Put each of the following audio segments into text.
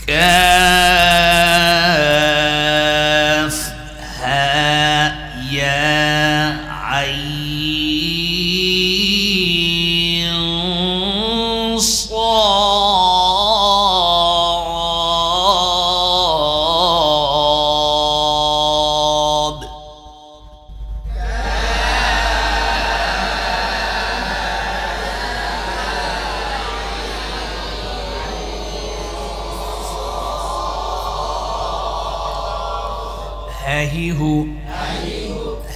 كاف ها يا عين صاد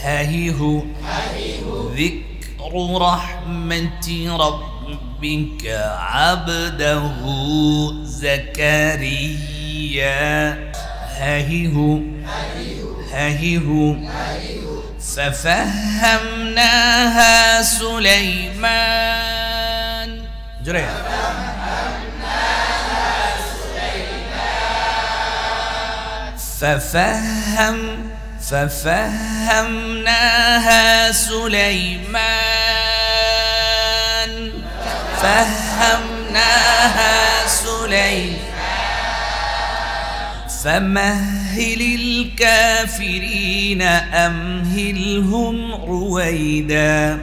هاهيه ذكر رحمة ربك عبده زكريا هاهيه ففهمناها سليمان جريا ففهمناها سليمان فمهل الكافرين أمهلهم رويدا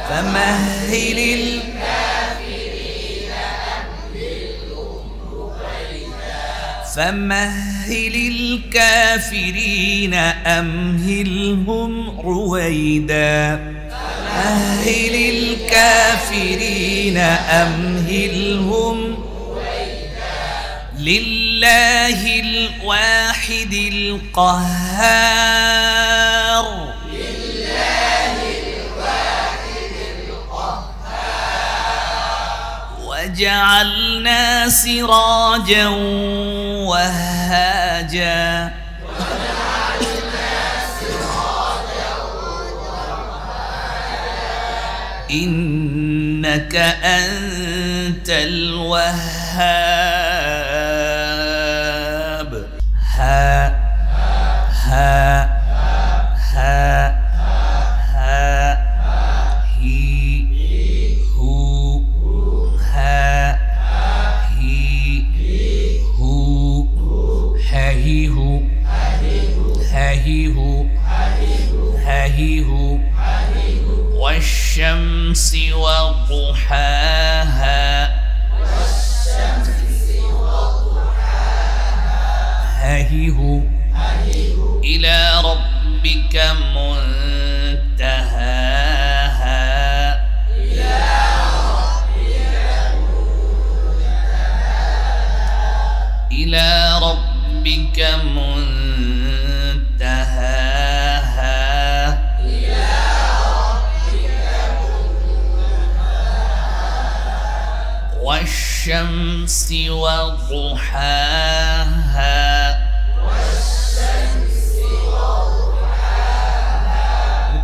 فمهل الكافرين أمهلهم رويدا لله الواحد القهار وجعلنا سراجا وهاجا إنك أنت الوهاب والشمس وضحاها إلى ربك منتهاها إلى ربك منتهاها والشمس وضحاها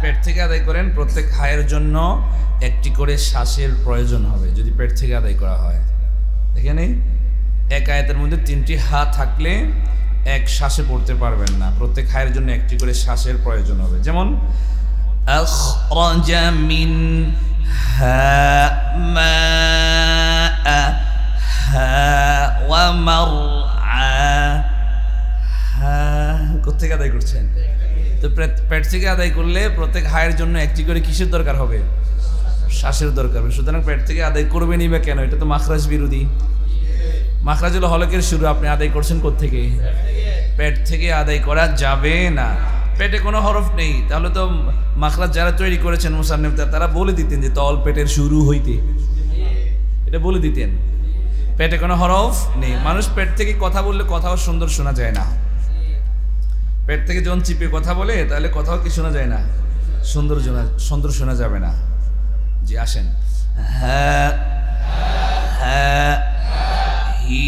পেট থেকে আদায় করেন প্রত্যেক হায়ের জন্য একটি করে শ্বাসের প্রয়োজন হবে যদি পেট থেকে আদায় করা হয় এখানে এক আয়াতের মধ্যে তিনটি হা থাকলে এক শ্বাসে পড়তে পারবেন না প্রত্যেক হায়ের জন্য একটি করে শ্বাসের প্রয়োজন হবে যেমন আখরাজা মিনহা মাআহা ওয়া মারআহা কোথেকে আদায় করছেন তো পেট থেকে আদায় করলে প্রত্যেক হায়ের জন্য একটি করে কিসের দরকার হবে শ্বাসের দরকার হবে সুতরাং পেট থেকে আদায় করবেনই বা কেন এটা তো মাখরাজ বিরোধী মাখরাজ হলো হলকের শুরু আপনি আদায় করছেন কোত্থেকে পেট থেকে আদায় করা যাবে না পেটে কোনো হরফ নেই তাহলে তো মাখরাজ যারা তৈরি করেছেন মুসান্নিফ তারা বলে দিতেন যে তল পেটের শুরু হইতে এটা বলে দিতেন পেটে কোনো হরফ নেই মানুষ পেট থেকে কথা বললে কথাও সুন্দর শোনা যায় না পেট থেকে যখন চিপে কথা বলে তাহলে কথাও কি শোনা যায় না সুন্দর শোনা যাবে না জি আসেন হ্যাঁ হ্যাঁ হি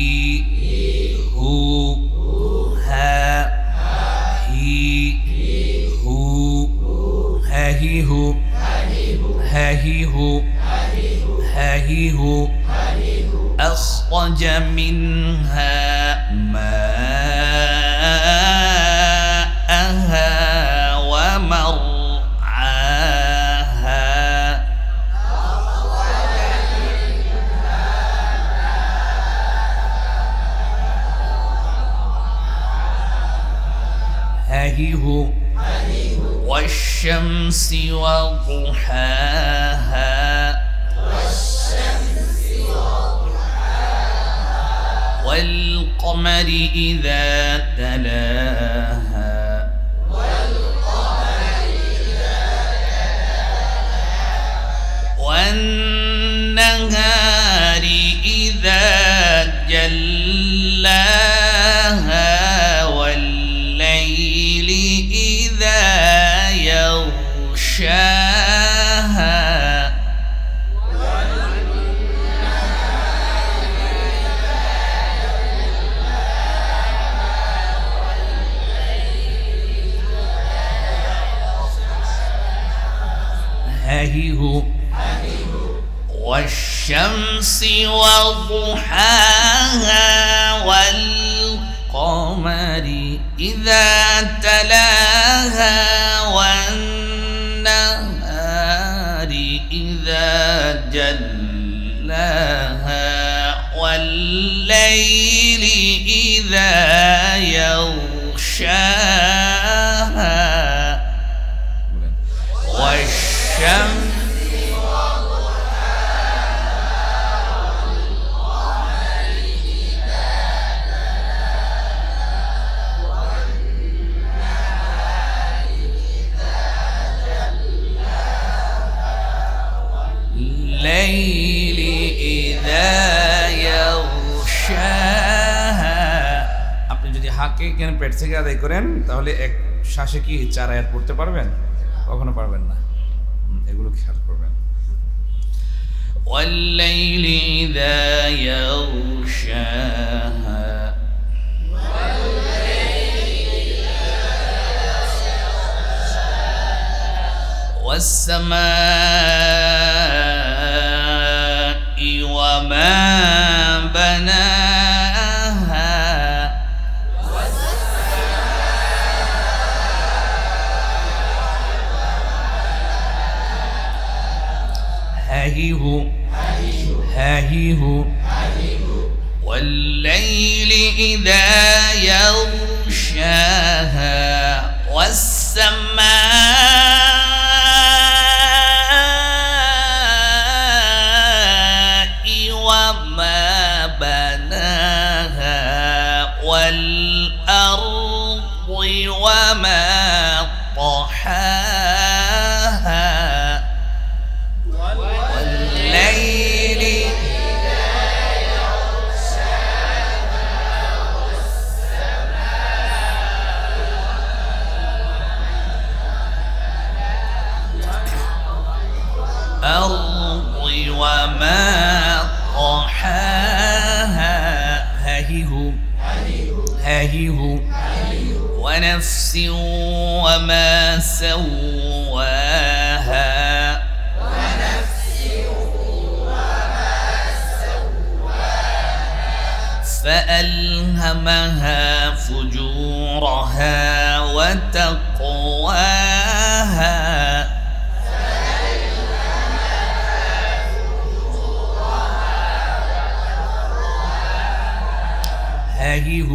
হু হ্যাঁ হি হু হ্যাঁ হি হু হ্যাঁ হি হু হ্যাঁ হি হু أخرج منها ماءها ومرعاها هاهيه والشمس وضحاها والقمر إذا تلاها والنهار إذا جلاها والليل إذا يغشاها هاهيه والشمس وضحاها والقمر إذا تلاها والنهار إذا جلاها والليل إذا يغشاها والشمس الليل إذا يغشاها আপনি যদি হাকে এখানে পেট থেকে আদায় করেন তাহলে এক শ্বাসে কি 4 আয়াত পড়তে পারবেন? কখনো পারবেন না। এগুলো খেয়াল করবেন। والليل إذا يغشاها والسماء وما بناها هاهيه والليل إذا يغشاها والسماء وما بناها والأرض وما طحاها والليل الأرض وما طحاها هاهيه ونفس وما سواها فألهمها فجورها وتقواها هاهيه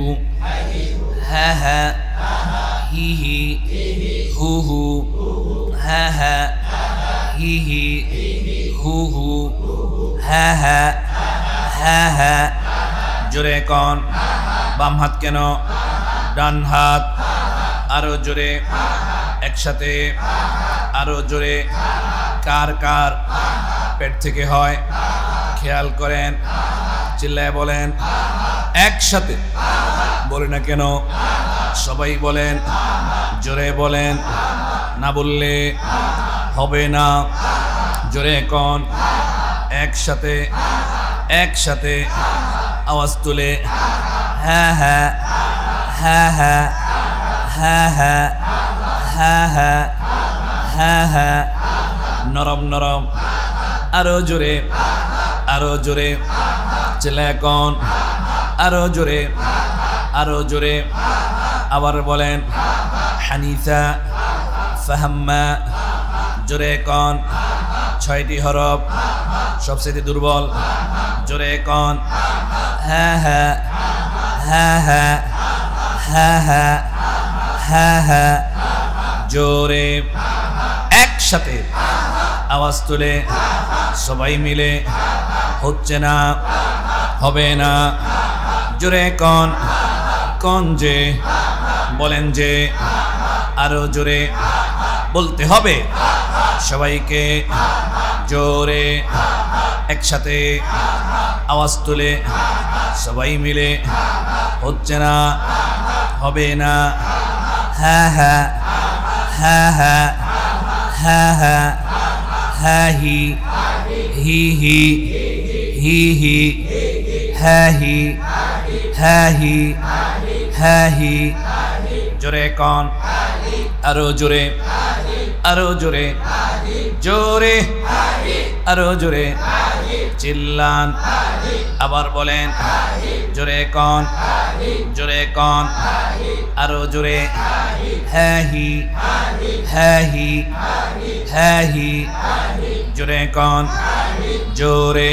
هاها هيه هوهو هاها هيه هوهو هاها هاها জোরে কোন বাম হাত কেন ডান হাত আরো জোরে একসাথে আরো জোরে কার কার পেট থেকে হয় খেয়াল করেন চিল্লায় বলেন একসাথে বলে না কেন সবাই বলেন জোরে বলেন না বললে হবে না জোরে কোন একসাথে একসাথে আওয়াজ তুলে হ্যাঁ হ্যাঁ হ্যাঁ হ্যাঁ হ্যাঁ হ্যাঁ হ্যাঁ হ্যাঁ হ্যাঁ হ্যাঁ নরম নরম আরো জোরে চিল্লায় কোন আরো জোরে আবার বলেন হানিসা ফাহাম্মা জোরে কোন 6টি হরফ সবচেয়ে দুর্বল জোরে কোন হ্যাঁ হ্যাঁ হ্যাঁ হ্যাঁ হ্যাঁ হ্যাঁ হ্যাঁ হ্যাঁ জোরে একসাথে আওয়াজ তুলে সবাই মিলে হচ্ছে না হবে না জোরে কোন কোন যে বলেন যে আরো জোরে বলতে হবে সবাইকে জোরে একসাথে আওয়াজ তুলে সবাই মিলে হচ্ছে না হবে না হ্যাঁ হ্যাঁ হ্যাঁ হ্যাঁ হ্যাঁ হ্যাঁ হ্যাঁ হি হি হি হি হি হ্যাঁ হি হ্যাঁ হি হ্যাঁ হি জোরে কোন আরো জোরে আরো জোরে জোরে আরো জোরে চিল্লান আবার বলেন জোরে কোন আরো জোরে হ্যাঁ হি হ্যাঁ হি হ্যাঁ হি জোরে কোন জোরে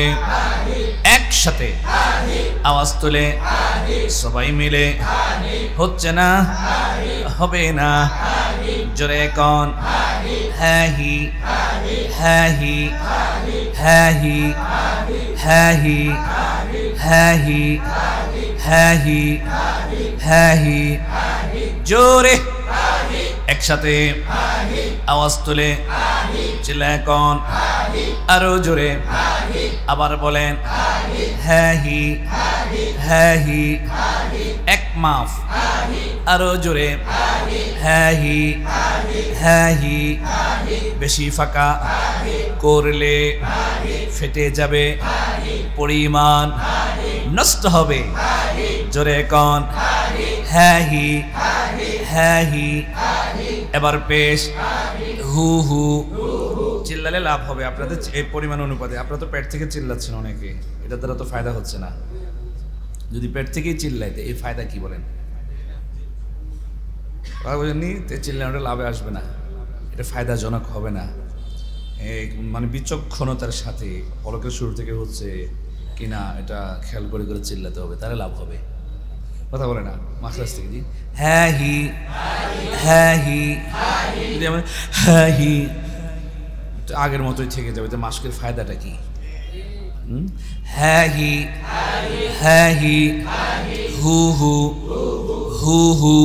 একসাথে আওয়াজ তুলে সবাই মিলে হচ্ছে না হবে না জোরে কোন হ্যাঁ হি হ্যাঁ হি হ্যাঁ হি হ্যাঁ হি হ্যাঁ হি হ্যাঁ হি হ্যাঁ হি জোরে একসাথে আওয়াজ তুলে চিল্লায় কোন আরো জোরে আবার বলেন হ্যাঁ হি হ্যাঁ হি এক মাফ আরো জোরে হ্যাঁ হি হ্যাঁ হি বেশি ফাঁকা করলে ফেটে যাবে পরিমাণ নষ্ট হবে জোরে কোন হ্যাঁ হি হ্যাঁ হি এবার পেশ হু হু চিল্লালে লাভ হবে আপনাদের এই পরিমাণ অনুপাতে আপনারা তো পেট থেকে চিল্লাচ্ছেন অনেকে এটা দ্বারা তো ফায়দা হচ্ছে না যদি পেট থেকেই চিল্লাইতে এই ফায়দা কি বলেন বুঝেননি চিল্লানোটা লাভে আসবে না এটা ফায়দাজনক হবে না মানে বিচক্ষণতার সাথে পলকের শুরু থেকে হচ্ছে কিনা এটা খেয়াল করে করে চিল্লাতে হবে তাহলে লাভ হবে কথা বলে না মাখরাজ থেকে জি হ্যাঁ হি হ্যাঁ হি যদি আমরা হ্যাঁ হি আগের মতোই থেকে যাবে তো মাস্কের ফায়দাটা কি হ্যাঁ হি হ্যাঁ হি হু হু হু হু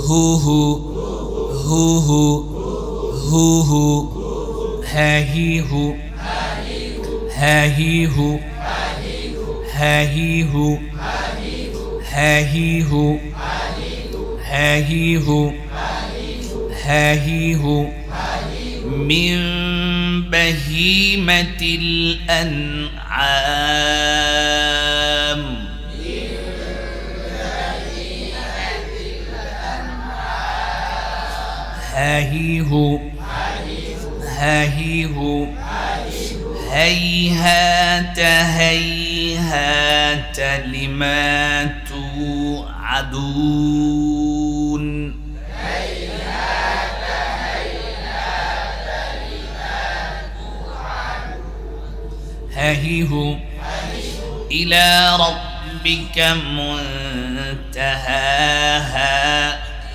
হু হু হু হু হু হু হ্যাঁ হি হু হ্যাঁ হি হু হ্যাঁ হি হু হ্যাঁ হি হু হ্যাঁ হি হু হ্যাঁ হি হু من بهيمة الأنعام هاهيه هاهيه هيهات هيهات لما توعدون هاهيه إلى ربك منتهاها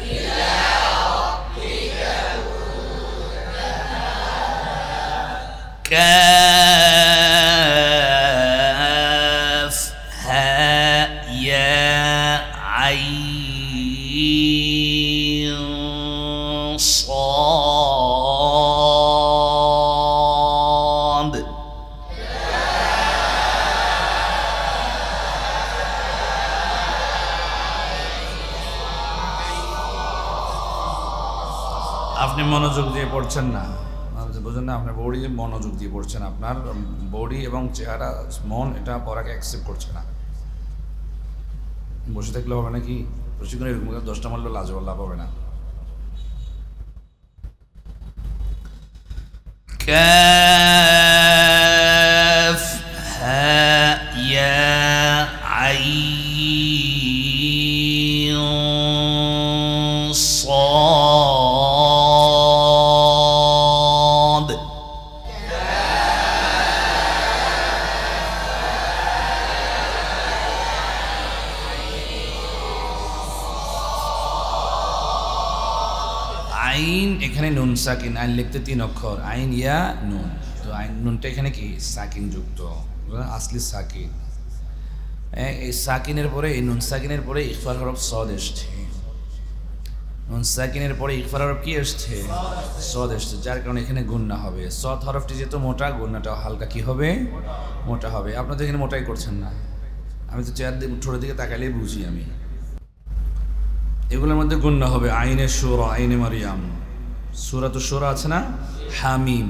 إلى ربك منتهاها كاف ها يا عين صاد আপনি মনোযোগ দিয়ে পড়ছেন না বুঝেন না আপনার বডি মনোযোগ দিয়ে পড়ছেন আপনার বডি এবং চেহারা মন এটা পড়াকে অ্যাকসেপ্ট করছে না বসে থাকলে হবে নাকি প্রশিক্ষণ এরকম 10টা মারলে লাভ হবে না কাফ হা ইয়া আইন صاد আইন এখানে নুন সাকিন, আইন লিখতে 3 অক্ষর, আইন ইয়া নুন। তো আইন নুনটা এখানে কি সাকিন যুক্ত, আসলি সাকিন। এই সাকিনের পরে, এই নুন সাকিনের পরে ইখফার হরফ সদ এসছে। নুন সাকিনের পরে ইখফার হরফ কি এসছে? সদ এসছে, যার কারণে এখানে গুণনা হবে। সদ হরফটি যেহেতু মোটা, গুণনাটা হালকা কি হবে? মোটা হবে। আপনাদের এখানে মোটাই করছেন না, আমি তো চেয়ার দিয়ে ঠোঁটের দিকে তাকালেই বুঝি আমি। এগুলোর মধ্যে গুণনা হবে আইনে শুরা, আইনে মারিয়াম, সূরাতু শুরা আছে না, হামিম,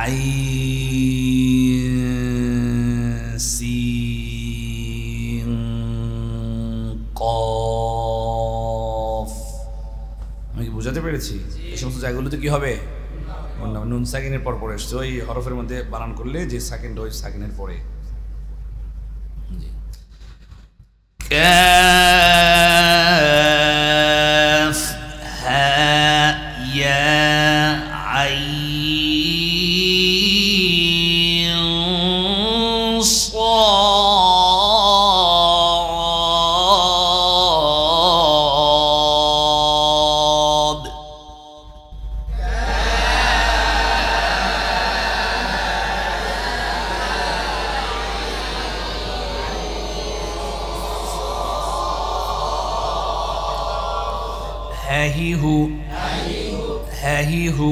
আইন সিন কফ। আমি কি বোঝাতে পেরেছি? এই সমস্ত জায়গাগুলোতে কি হবে? নুন সাকিনের পর পরে এসছে, ওই হরফের মধ্যে বানান করলে যে সাকিনটা ওই সাকিনের পরে। কাফ হা ইয়া আইন صاد هاهيه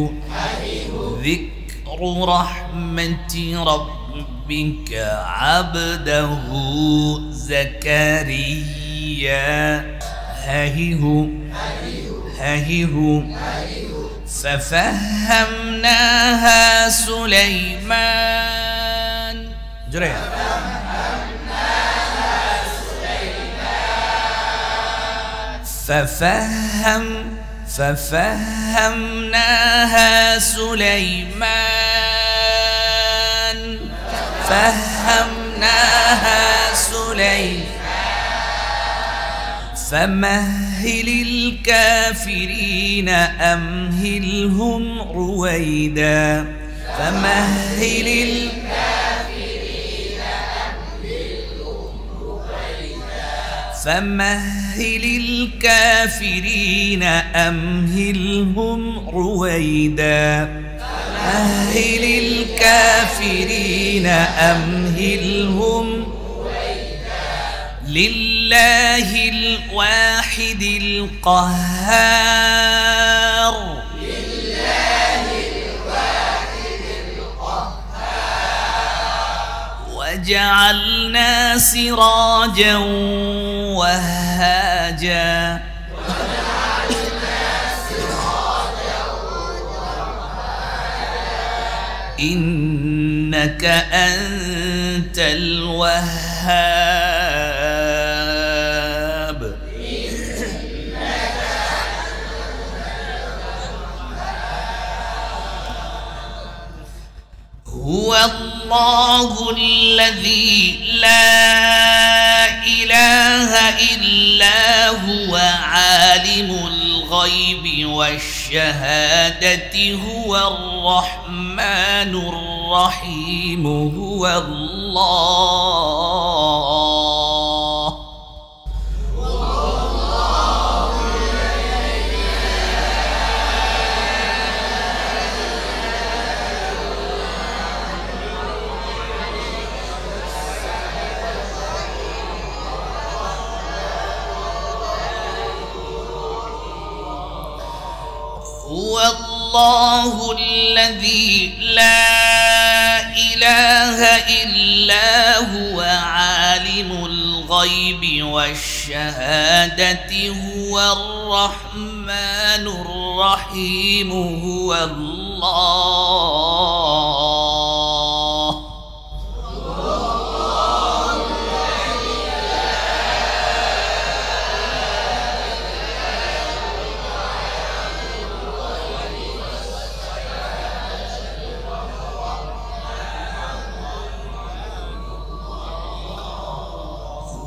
ذكر رحمة ربك عبده زكريا. هاهيه ففهمناها سليمان. جريا ففهمناها سليمان. فمهل الكافرين أمهلهم رويدا. فمهل الكافرين أمهلهم رويدا. مهل الكافرين أمهلهم لله الواحد القهار. وجعلنا سراجا وهاجا. إنك أنت الوهاب. هو الله الذي لا إله إلا هو عالم الغيب والشهادة. هو الرحمن الرحيم. هو الله. هو الله الذي لا إله إلا هو عالم الغيب والشهادة. هو الرحمن الرحيم. هو الله.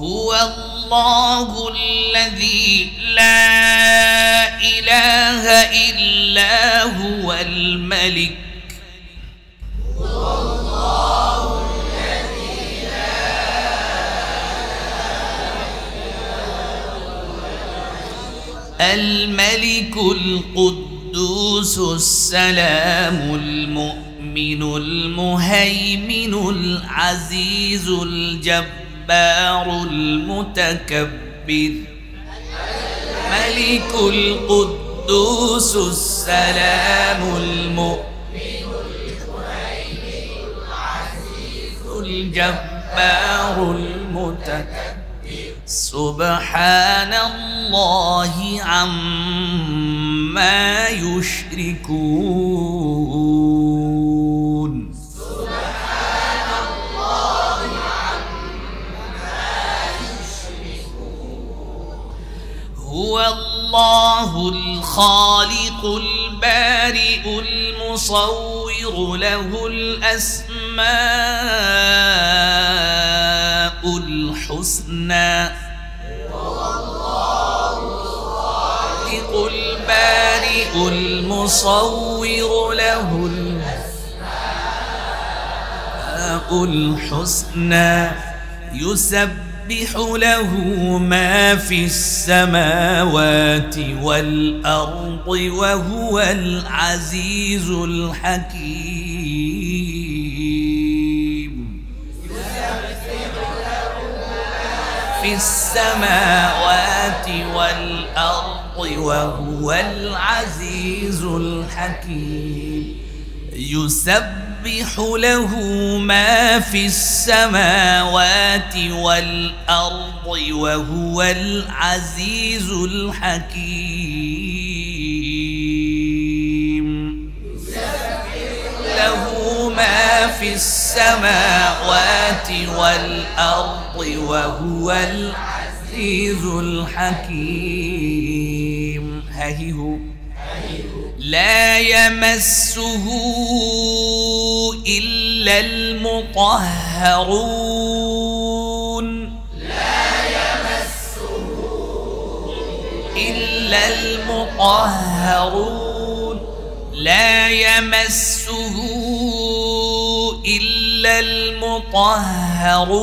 هو الله الذي لا إله إلا هو الملك. الملك القدوس القدوس السلام المؤمن المهيمن العزيز الجبار المتكبر ملك القدوس السلام المؤمن المهيمن العزيز الجبار المتكبر سبحان الله عما يشركون سبحان الله عما يشركون هو الله الخالق البارئ المصور له الأسماء الحسنى الخالق البارئ المصور له الأسماء الحسنى يسبح له ما في السماوات والأرض وهو العزيز الحكيم في السماوات والأرض وهو العزيز الحكيم يسبح له ما في السماوات والأرض وهو العزيز الحكيم له ما في السماوات والأرض وهو العزيز الحكيم هاهيه لا يمسه إلا المطهرون لا يمسه إلا المطهرون لا يمسه إلا المطهرون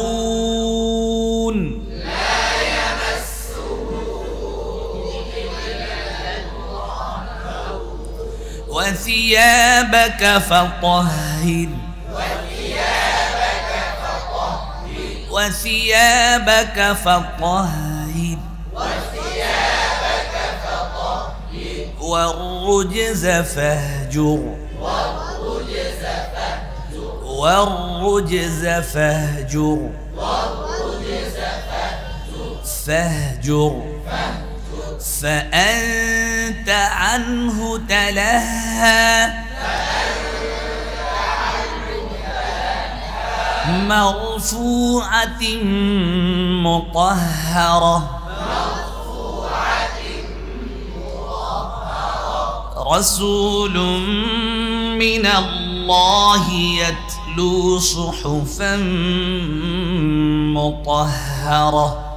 وثيابك فطهر وثيابك فطهر والرجز فاهجر والرجز فاهجر فاهجر فأنت عنه تلهى مرفوعة مطهرة رسول من الله يتلو صحفا مطهرة